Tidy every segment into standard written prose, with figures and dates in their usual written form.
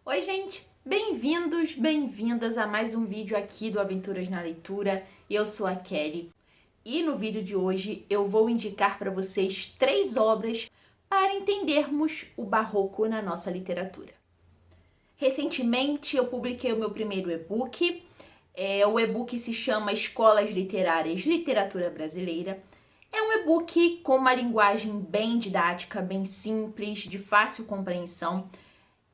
Oi, gente! Bem-vindos, bem-vindas a mais um vídeo aqui do Aventuras na Leitura. Eu sou a Kelly e no vídeo de hoje eu vou indicar para vocês 3 obras para entendermos o barroco na nossa literatura. Recentemente eu publiquei o meu primeiro e-book. O e-book se chama Escolas Literárias Literatura Brasileira. É um e-book com uma linguagem bem didática, bem simples, de fácil compreensão,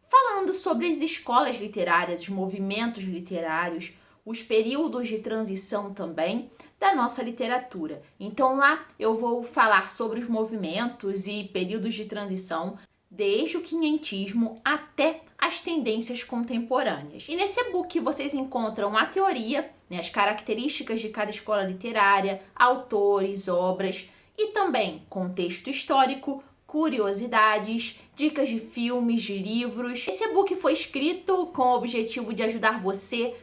falando sobre as escolas literárias, os movimentos literários, os períodos de transição também da nossa literatura. Então lá eu vou falar sobre os movimentos e períodos de transição desde o quinhentismo até as tendências contemporâneas. E nesse e-book vocês encontram a teoria, as características de cada escola literária, autores, obras e também contexto histórico, curiosidades, dicas de filmes, de livros. Esse e-book foi escrito com o objetivo de ajudar você,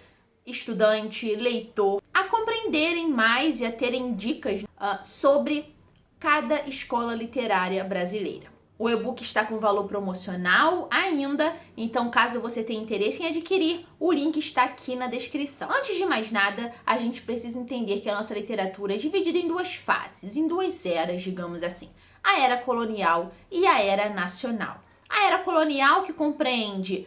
estudante, leitor, a compreenderem mais e a terem dicas sobre cada escola literária brasileira. O e-book está com valor promocional ainda, então caso você tenha interesse em adquirir, o link está aqui na descrição. Antes de mais nada, a gente precisa entender que a nossa literatura é dividida em 2 fases, em 2 eras, digamos assim. A era colonial e a era nacional. A era colonial que compreende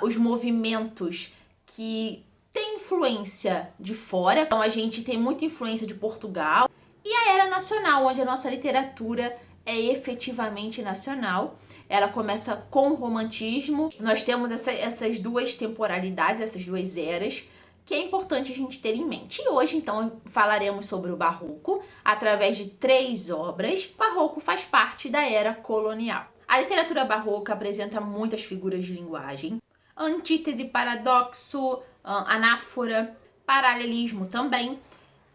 os movimentos que têm influência de fora, então a gente tem muita influência de Portugal, e a era nacional, onde a nossa literatura é efetivamente nacional. Ela começa com o romantismo. Nós temos essas 2 temporalidades, essas 2 eras, que é importante a gente ter em mente. E hoje, então, falaremos sobre o barroco através de 3 obras. O barroco faz parte da era colonial. A literatura barroca apresenta muitas figuras de linguagem, antítese, paradoxo, anáfora, paralelismo também,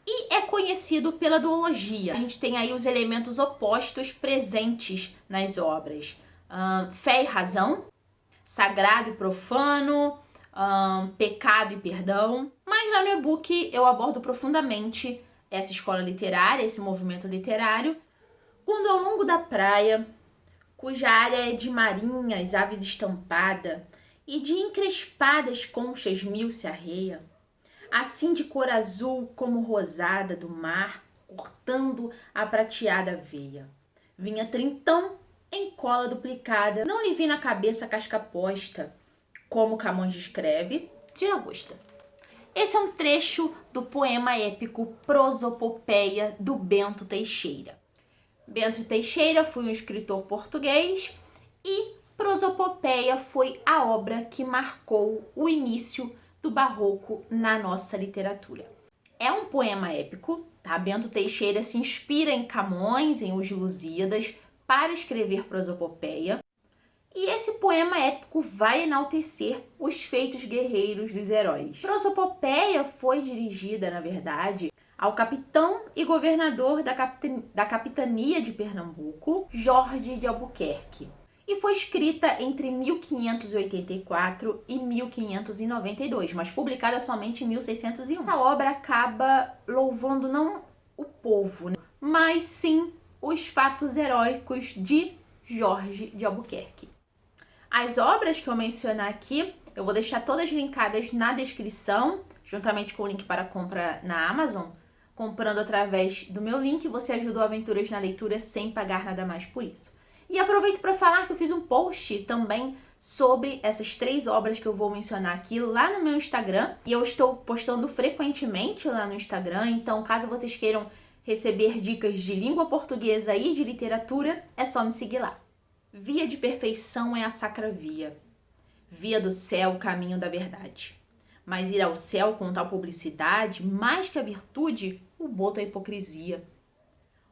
e é conhecido pela duologia. A gente tem aí os elementos opostos presentes nas obras. Fé e razão, sagrado e profano, pecado e perdão. Mas lá no e-book eu abordo profundamente essa escola literária, esse movimento literário, quando ao longo da praia, cuja área é de marinhas, aves estampada e de encrespadas conchas mil se arreia, assim de cor azul como rosada do mar, cortando a prateada veia. Vinha trintão em cola duplicada, não lhe vi na cabeça casca posta, como Camões descreve, de lagosta. Esse é um trecho do poema épico Prosopopeia, do Bento Teixeira. Bento Teixeira foi um escritor português e Prosopopeia foi a obra que marcou o início do barroco na nossa literatura. É um poema épico, tá? Bento Teixeira se inspira em Camões, em Os Lusíadas, para escrever Prosopopeia. E esse poema épico vai enaltecer os feitos guerreiros dos heróis. Prosopopeia foi dirigida, na verdade, ao capitão e governador da capitania de Pernambuco, Jorge de Albuquerque, e foi escrita entre 1584 e 1592, mas publicada somente em 1601. Essa obra acaba louvando não o povo, mas sim os fatos heróicos de Jorge de Albuquerque. As obras que eu mencionar aqui, eu vou deixar todas linkadas na descrição, juntamente com o link para compra na Amazon. Comprando através do meu link, você ajuda o Aventuras na Leitura sem pagar nada mais por isso. E aproveito para falar que eu fiz um post também sobre essas 3 obras que eu vou mencionar aqui lá no meu Instagram. E eu estou postando frequentemente lá no Instagram, então caso vocês queiram receber dicas de língua portuguesa e de literatura, é só me seguir lá. Via de perfeição é a sacra via. Via do céu, caminho da verdade. Mas ir ao céu com tal publicidade, mais que a virtude, o boto é hipocrisia.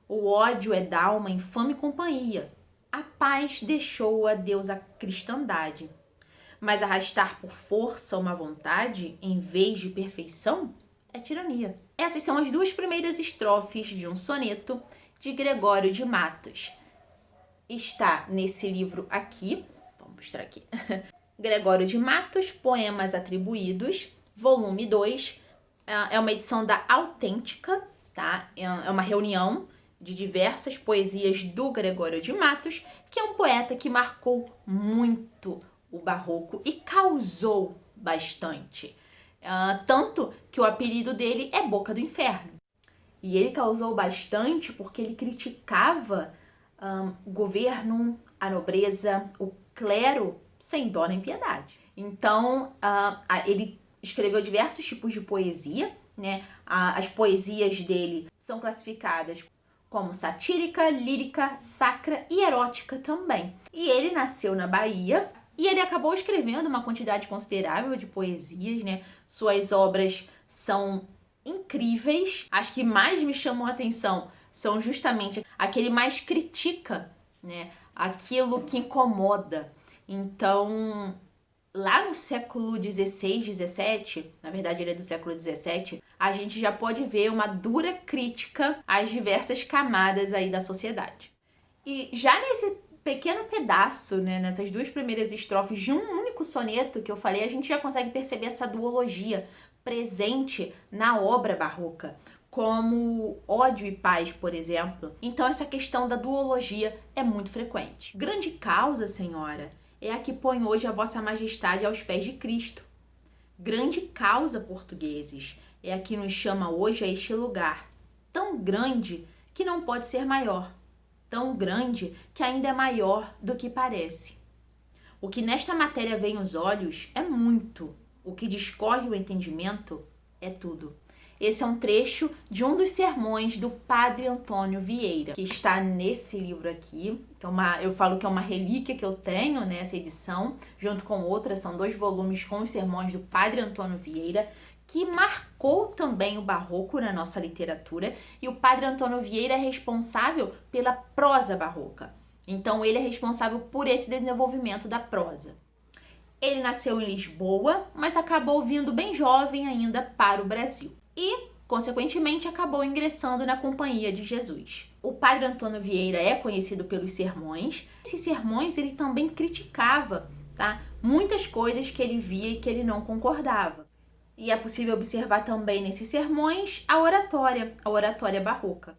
O ódio é d'alma infame companhia. A paz deixou a Deus a cristandade. Mas arrastar por força uma vontade, em vez de perfeição, é tirania. Essas são as 2 primeiras estrofes de um soneto de Gregório de Matos. Está nesse livro aqui, vou mostrar aqui, Gregório de Matos, Poemas Atribuídos, volume 2, é uma edição da Autêntica, tá? É uma reunião de diversas poesias do Gregório de Matos, que é um poeta que marcou muito o barroco e causou bastante. Tanto que o apelido dele é Boca do Inferno. E ele causou bastante porque ele criticava o governo, a nobreza, o clero, sem dó nem piedade. Então, ele escreveu diversos tipos de poesia, né? As poesias dele são classificadas como satírica, lírica, sacra e erótica também. E ele nasceu na Bahia e ele acabou escrevendo uma quantidade considerável de poesias, né? Suas obras são incríveis. As que mais me chamam a atenção são justamente aquele mais critica, né? Aquilo que incomoda. Então, lá no século XVI, XVII, na verdade ele é do século XVII, a gente já pode ver uma dura crítica às diversas camadas aí da sociedade. E já nesse pequeno pedaço, né, nessas duas primeiras estrofes de um único soneto que eu falei, a gente já consegue perceber essa duologia presente na obra barroca, como ódio e paz, por exemplo. Então essa questão da duologia é muito frequente. Grande causa, senhora, é a que põe hoje a vossa majestade aos pés de Cristo. Grande causa, portugueses, é a que nos chama hoje a este lugar, tão grande que não pode ser maior, tão grande que ainda é maior do que parece. O que nesta matéria vem aos olhos é muito, o que discorre o entendimento é tudo. Esse é um trecho de um dos sermões do Padre Antônio Vieira, que está nesse livro aqui, que eu falo que é uma relíquia que eu tenho nessa edição, junto com outras, são 2 volumes com os sermões do Padre Antônio Vieira, que marcou também o barroco na nossa literatura, e o Padre Antônio Vieira é responsável pela prosa barroca. Então ele é responsável por esse desenvolvimento da prosa. Ele nasceu em Lisboa, mas acabou vindo bem jovem ainda para o Brasil. E, consequentemente, acabou ingressando na Companhia de Jesus. O Padre Antônio Vieira é conhecido pelos sermões. Esses sermões ele também criticava, tá? Muitas coisas que ele via e que ele não concordava. E é possível observar também nesses sermões a oratória barroca.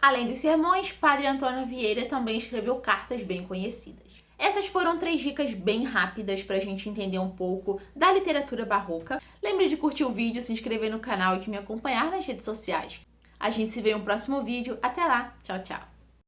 Além dos sermões, Padre Antônio Vieira também escreveu cartas bem conhecidas. Essas foram 3 dicas bem rápidas para a gente entender um pouco da literatura barroca. Lembre de curtir o vídeo, se inscrever no canal e de me acompanhar nas redes sociais. A gente se vê em um próximo vídeo. Até lá. Tchau, tchau.